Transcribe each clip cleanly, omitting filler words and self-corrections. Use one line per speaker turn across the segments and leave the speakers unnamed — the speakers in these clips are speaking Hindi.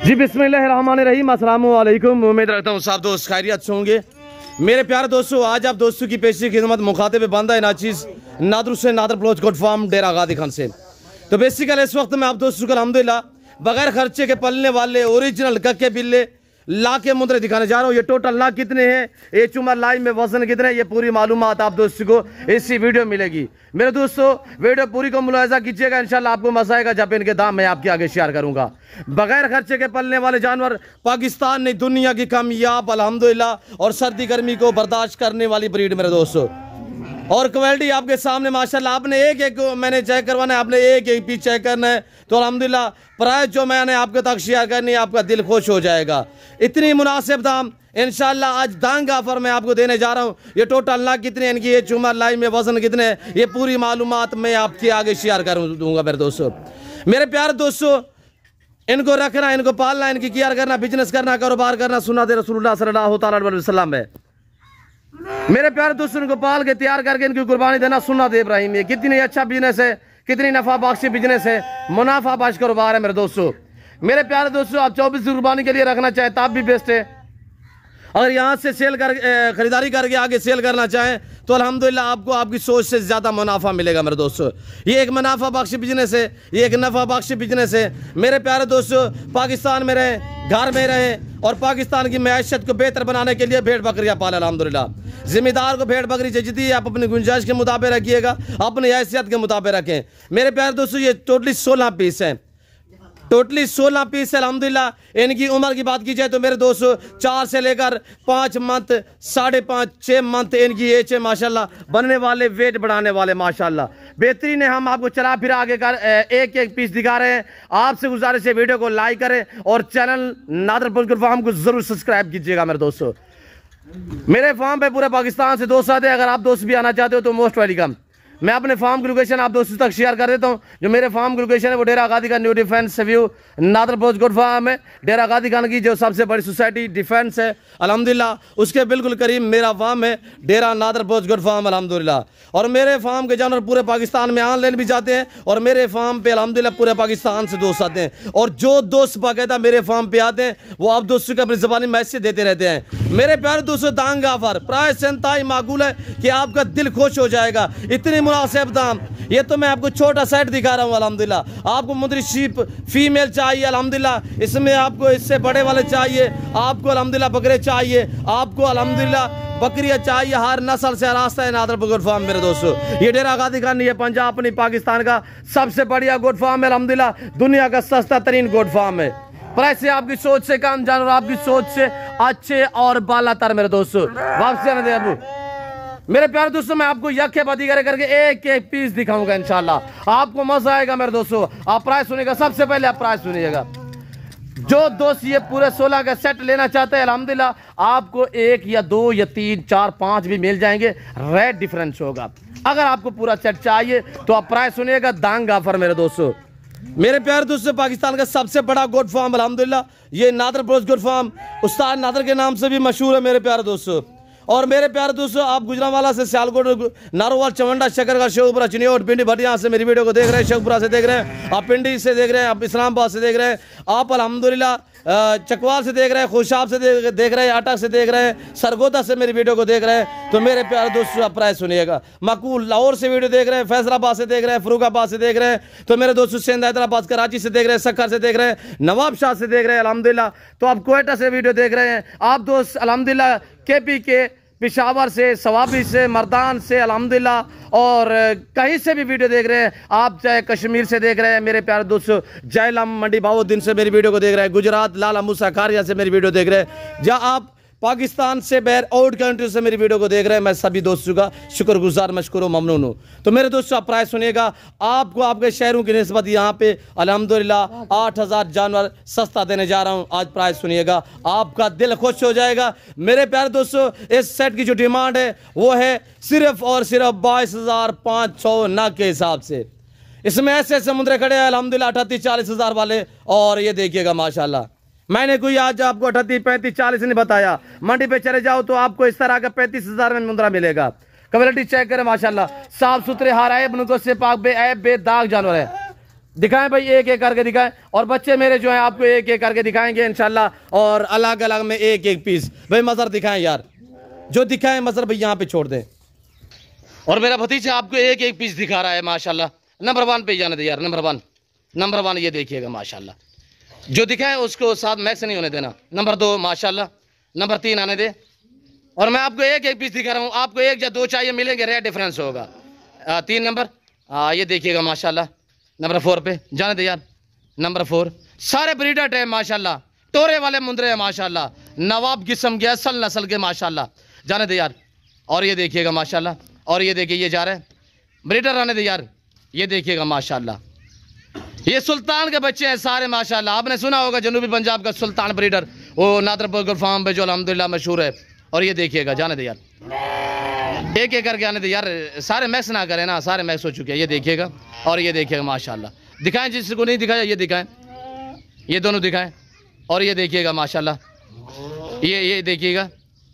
जी बिस्मिल्लाहिर्रहमानिर्रहीम, अस्सलामु अलैकुम। उम्मीद रखता हूँ सब दोस्त खैरियत से होंगे। मेरे प्यारे दोस्तों, आज आप दोस्तों की पेशी खिदमत मुखातिब बंदा नाचीज़ नादर हुसैन नादर प्लोच गोट फार्म डेरा गादी खान से। तो बेसिकली इस वक्त मैं आप दोस्तों को अल्हम्दुलिल्लाह बगैर खर्चे के पलने वाले ओरिजिनल कक्के बिल्ले ला के मुद्रे दिखाने जा रहा हूँ। ये टोटल ला कितने हैं, एच उमर लाइन में वजन कितने, ये पूरी मालूमात आप दोस्तों को इसी वीडियो में मिलेगी। मेरे दोस्तों, वीडियो पूरी को मुलाहिजा कीजिएगा, इंशाल्लाह आपको मजा आएगा जब इनके दाम मैं आपके आगे शेयर करूंगा। बगैर खर्चे के पलने वाले जानवर, पाकिस्तान ने दुनिया की कामयाब अल्हम्दुलिल्लाह और सर्दी गर्मी को बर्दाश्त करने वाली ब्रीड मेरे दोस्तों, और क्वालिटी आपके सामने माशाल्लाह। आपने एक एक मैंने चेक करवाना है, आपने एक एक पीस चेक करना है, तो अल्हम्दुलिल्लाह प्राइस जो मैंने आपके तक शेयर करनी है, आपका दिल खुश हो जाएगा। इतनी मुनासिब दाम इंशाल्लाह आज दांग ऑफर मैं आपको देने जा रहा हूँ। ये टोटल ना कितने इनकी ये चुमर लाइन में वजन कितने हैं, ये पूरी मालूमात मैं आपके आगे शेयर कर दूंगा। मेरे दोस्तों, मेरे प्यारे दोस्तों, इनको रखना, इनको पालना, इनकी केयर करना, बिजनेस करना, कारोबार करना सुन्नत रसूलुल्लाह सल्लल्लाहु अलैहि वसल्लम है। मेरे प्यारे दोस्तों, इनको पाल के तैयार करके इनकी कुर्बानी देना सुन्नत इब्राहिम है। कितनी अच्छा बिजनेस है, कितनी नफा बख्श बिजनेस है, मुनाफा बख्श कारोबार है। मेरे दोस्तों, मेरे प्यारे दोस्तों, आप 24 कुर्बानी के लिए रखना चाहे तब भी बेस्ट है। अगर यहाँ से सेल कर खरीदारी करके आगे सेल करना चाहें तो अल्हम्दुलिल्लाह आपको आपकी सोच से ज़्यादा मुनाफा मिलेगा। मेरे दोस्तों, ये एक मुनाफा बख्श बिजनेस है, ये एक नफ़ा बख्श बिजनेस है। मेरे प्यारे दोस्तों, पाकिस्तान में रहें, घर में रहें और पाकिस्तान की मैशत को बेहतर बनाने के लिए भेड़ बकरियाँ पालें। अल्हम्दुलिल्लाह जिम्मेदार को भेड़ बकरी चाहिए है, आप अपनी गुंजाइश के मुताबिक रखिएगा, अपनी हैसियत के मुताबिक रखें। मेरे प्यारे दोस्तों, ये टोटली 16 पीस हैं, टोटली 16 पीस है अल्हम्दुलिल्लाह। इनकी उम्र की बात की जाए तो मेरे दोस्तों 4 से लेकर 5 मंथ, 5.5 6 मंथ इनकी एज है माशाल्लाह। बनने वाले, वेट बढ़ाने वाले माशाल्लाह बेहतरीन है। हम आपको चला फिर आगे कर एक एक पीस दिखा रहे हैं। आपसे गुजारिश है वीडियो को लाइक करें और चैनल नादर प्लोच फार्म को जरूर सब्सक्राइब कीजिएगा। मेरे दोस्तों, मेरे फार्म पे पूरे पाकिस्तान से दोस्त आते हैं। अगर आप दोस्त भी आना चाहते हो तो मोस्ट वेलकम। मैं अपने फार्म की लोकेशन आप दोस्तों तक शेयर कर देता हूं। जो मेरे फार्म की लोकेशन है वो डेरा गादी का न्यू डिफेंस व्यू नादर प्लोच गोट फार्म है। डेरा गादी खान की जो सबसे बड़ी सोसाइटी डिफेंस है अल्हम्दुलिल्लाह, उसके बिल्कुल करीब मेरा फार्म है डेरा नादर प्लोच गोट फार्म अल्हम्दुलिल्लाह। और मेरे फार्म के जानवर पूरे पाकिस्तान में ऑनलाइन भी जाते हैं और मेरे फार्म पे अल्हम्दुलिल्लाह पूरे पाकिस्तान से दोस्त आते हैं। और जो दोस्त बाकायदा मेरे फार्म पे आते हैं वो आप दोस्तों को अपनी ज़बानी मैसेज देते रहते हैं। मेरे प्यारे दोस्तों, दांग ऑफर प्राइस इंतहाई माकूल है कि आपका दिल खुश हो जाएगा। इतनी मुनासिब दाम। ये तो मैं आपको छोटा सेट दिखा रहा हूँ अल्हम्दुलिल्लाह। आपको मुद्री शीप फीमेल चाहिए अल्हम्दुलिल्लाह, इसमें आपको इससे बड़े वाले चाहिए, आपको अल्हम्दुलिल्लाह बकरे चाहिए, आपको अल्हम्दुलिल्लाह बकरियां चाहिए, हर नस्ल से रास्ता है नादर गोट फार्म। मेरे दोस्तों, ये डेरा गादी खान है, पंजाब अपनी पाकिस्तान का सबसे बढ़िया गोट फार्म है अल्हम्दुलिल्लाह, दुनिया का सस्ता तरीन गोट फार्म है। प्राइस से आपकी सोच से कम, जानवर आपकी सोच से अच्छे और बालातर। मेरे दोस्तों, वापसी आने दे अबू। मेरे प्यारे दोस्तों, मैं आपको यखे बाती करके एक एक पीस दिखाऊंगा, इंशाल्लाह आपको मजा आएगा। मेरे दोस्तों, आप प्राइस सुनिएगा, सबसे पहले आप प्राइस सुनिएगा। जो दोस्त ये पूरे 16 का सेट लेना चाहते हैं अल्हम्दुलिल्लाह आपको 1 या 2 या 3 4 5 भी मिल जाएंगे, रेट डिफरेंस होगा। अगर आपको पूरा सेट चाहिए तो आप प्राइस सुनिएगा, दांग ऑफर। मेरे दोस्तों, मेरे प्यारे दोस्तों, पाकिस्तान का सबसे बड़ा गोट फार्म अल्हम्दुलिल्लाह ये नादर प्लोच गोट फार्म उस्ताद नादर के नाम से भी मशहूर है। मेरे प्यारे दोस्तों, और मेरे प्यारे दोस्तों, आप गुजरांवाला से सियालकोट, नारोवाल, चवंडा, शकरगढ़, शेखपुरा, चिनियोट, पिंडी, भटिया से मेरी वीडियो को देख रहे हैं, शेखपुरा से देख रहे हैं, आप पिंडी से देख रहे हैं, आप इस्लामाबाद से देख रहे हैं, आप अल्हम्दुलिल्लाह चकवाल से देख रहे हैं, खुशाब से देख रहे हैं, अटक से देख रहे हैं, सरगोदा से मेरी वीडियो को देख रहे हैं। तो मेरे प्यारे दोस्तों, आप प्राइस सुनिएगा। मकूल लाहौर से वीडियो देख रहे हैं, फैसलाबाद से देख रहे हैं, फरूखाबाद से देख रहे हैं, तो मेरे दोस्तों सिंध, हैदराबाद, कराची से देख रहे हैं, सक्खर से देख रहे हैं, नवाबशाह से देख रहे हैं अल्हम्दुलिल्लाह, तो आप कोयटा से वीडियो देख रहे हैं, आप दोस्त अल्हम्दुलिल्लाह KP के पिशावर से, सवाबी से, मर्दान से अल्हम्दुलिल्लाह, और कहीं से भी वीडियो देख रहे हैं आप, चाहे कश्मीर से देख रहे हैं मेरे प्यारे दोस्तों, जयलम मंडी बाउद्दीन से मेरी वीडियो को देख रहे हैं, गुजरात लाला मूसा खारिया से मेरी वीडियो देख रहे हैं, जहाँ आप पाकिस्तान से बैर आउट कंट्री से मेरी वीडियो को देख रहे हैं, मैं सभी दोस्तों का शुक्रगुजार, मशकूर व ममनून हूँ। तो मेरे दोस्तों, आप प्राइस सुनिएगा। आपको आपके शहरों की निस्बत यहाँ पे अल्हम्दुलिल्लाह 8000 जानवर सस्ता देने जा रहा हूँ। आज प्राइस सुनिएगा, आपका दिल खुश हो जाएगा। मेरे प्यारे दोस्तों, इस सेट की जो डिमांड है वो है सिर्फ और सिर्फ 22,500 नग के हिसाब से। इसमें ऐसे ऐसे मुद्रे खड़े हैं अल्हम्दुलिल्लाह 38-40 हज़ार वाले, और ये देखिएगा माशाल्लाह, मैंने कोई आज आपको 38, 35, 40 नहीं बताया। मंडी पे चले जाओ तो आपको इस तरह का 35,000 में मुद्रा मिलेगा। क्वालिटी चेक करें माशाल्लाह, साफ सुथरे हार ऐब नुको से पाक बे ऐब बे दाग जानवर है। दिखाएं भाई, एक एक करके दिखाएं। और बच्चे मेरे जो हैं आपको एक एक करके दिखाएंगे इंशाल्लाह, और अलग अलग में एक एक पीस। भाई मज़र दिखाएं यार, जो दिखाएं मज़र भाई यहाँ पे छोड़ दें। और मेरा भतीजा आपको एक एक पीस दिखा रहा है माशाल्लाह। नंबर 1 पे जाने दे यार, नंबर वन ये देखिएगा माशाल्लाह। जो दिखाएं उसको साथ मैक्स नहीं होने देना। नंबर 2 माशाल्लाह, नंबर 3 आने दे। और मैं आपको एक एक पीस दिखा रहा हूँ, आपको एक या दो चाहिए मिलेंगे, रेट डिफरेंस होगा। 3 नंबर ये देखिएगा माशाल्लाह। नंबर 4 पे जाने दे यार, नंबर 4 सारे ब्रीडर है माशाल्लाह, टोरे वाले मुंदरे हैं माशाल्लाह, नवाब किस्म के असल नस्ल के माशाल्लाह, जाने दे यार। और ये देखिएगा माशाल्लाह, और ये देखिए ये जा रहे हैं ब्रीडर, आने दे यार, ये देखिएगा माशाल्लाह। ये सुल्तान के बच्चे हैं सारे माशाल्लाह। आपने सुना होगा जनूबी पंजाब का सुल्तान ब्रीडर, वो नादरपुर फार्म पे जो अल्हम्दुलिल्लाह मशहूर है। और ये देखिएगा, जाने दे यार, एक एक करके आने दे यार, सारे मैक्स ना करें ना, सारे मैक्स हो चुके हैं। ये देखिएगा, और ये देखिएगा माशाल्लाह। दिखाएं जिसको नहीं दिखाया ये दिखाएं, ये दोनों दिखाएं। और ये देखिएगा माशाल्लाह, ये देखिएगा,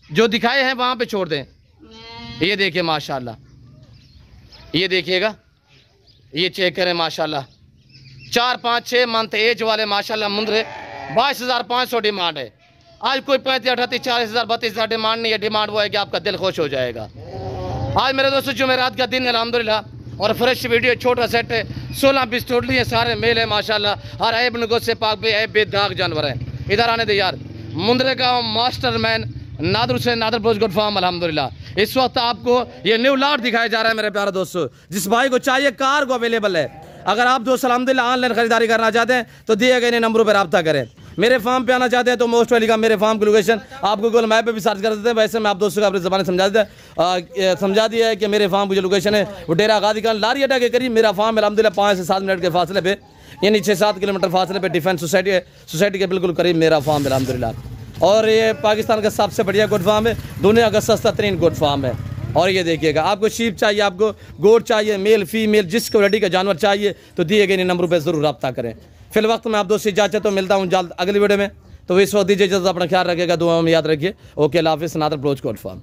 जो दिखाए हैं वहाँ पे छोड़ दें। ये देखिए माशाल्लाह, ये देखिएगा, ये चेक करें माशाल्लाह। 4, 5, 6 मंथ एज वाले माशाल्लाह मुंदरे। 22,500 डिमांड है। आज कोई 35, 38, 40,000, 32,000 डिमांड नहीं है। डिमांड वो है कि आपका दिल खुश हो जाएगा। आज मेरे दोस्तों जुमेरात का दिन है अल्हम्दुलिल्लाह, और फ्रेश वीडियो, छोटा सेट है, 16 पीस टोटली है, सारे मेल है माशाल्लाह। हर ऐब नगोश से पाक पे ऐब बेदाग जानवर है। इधर आने दे यार, मुंदरे का मास्टर मैन नादर से नादर ब्रोच गुड फार्म अल्हम्दुलिल्लाह। इस वक्त आपको ये न्यू लॉट दिखाया जा रहा है मेरे प्यारे दोस्तों। जिस भाई को चाहिए कार को अवेलेबल है। अगर आप दोस्त अल्हम्दुलिल्लाह ऑनलाइन खरीदारी करना चाहते हैं तो दिए गए नंबरों पर रब्ता करें। मेरे फार्म पे आना चाहते हैं तो मोस्ट वेलकम। मेरे फार्म की लोकेशन आप गूगल मैप पे भी सर्च कर देते हैं। वैसे मैं आप दोस्तों को अपनी ज़बान समझा दिया है कि मेरे फार्म की जो लोकेशन है वो डेरा गादी खान लारी अड्डा के करीब मेरा फार्म अल्हम्दुलिल्लाह 5 से 7 मिनट के फासले पे, यानी 6-7 किलोमीटर फासले पे डिफेंस सोसाइटी के बिल्कुल करीब मेरा फार्म अल्हम्दुलिल्लाह। और ये पाकिस्तान का सबसे बढ़िया गुड फार्म है, दुनिया का सस्ता तरीन गुड फार्म है। और ये देखिएगा, आपको शीप चाहिए, आपको गोट चाहिए, मेल फीमेल जिस क्वालिटी का जानवर चाहिए तो दिए गए नंबरों पर ज़रूर रब्ता करें। फिल वक्त मैं आप दोस्त से इजाज़त तो मिलता हूँ जल्द अगली वीडियो में। तो इस वक्त दीजिए इजाज़त, अपना ख्याल रखिएगा, दुआ में याद रखिए। ओके, अल्लाह हाफ़िज़। नादर ब्रोच गुड फार्म।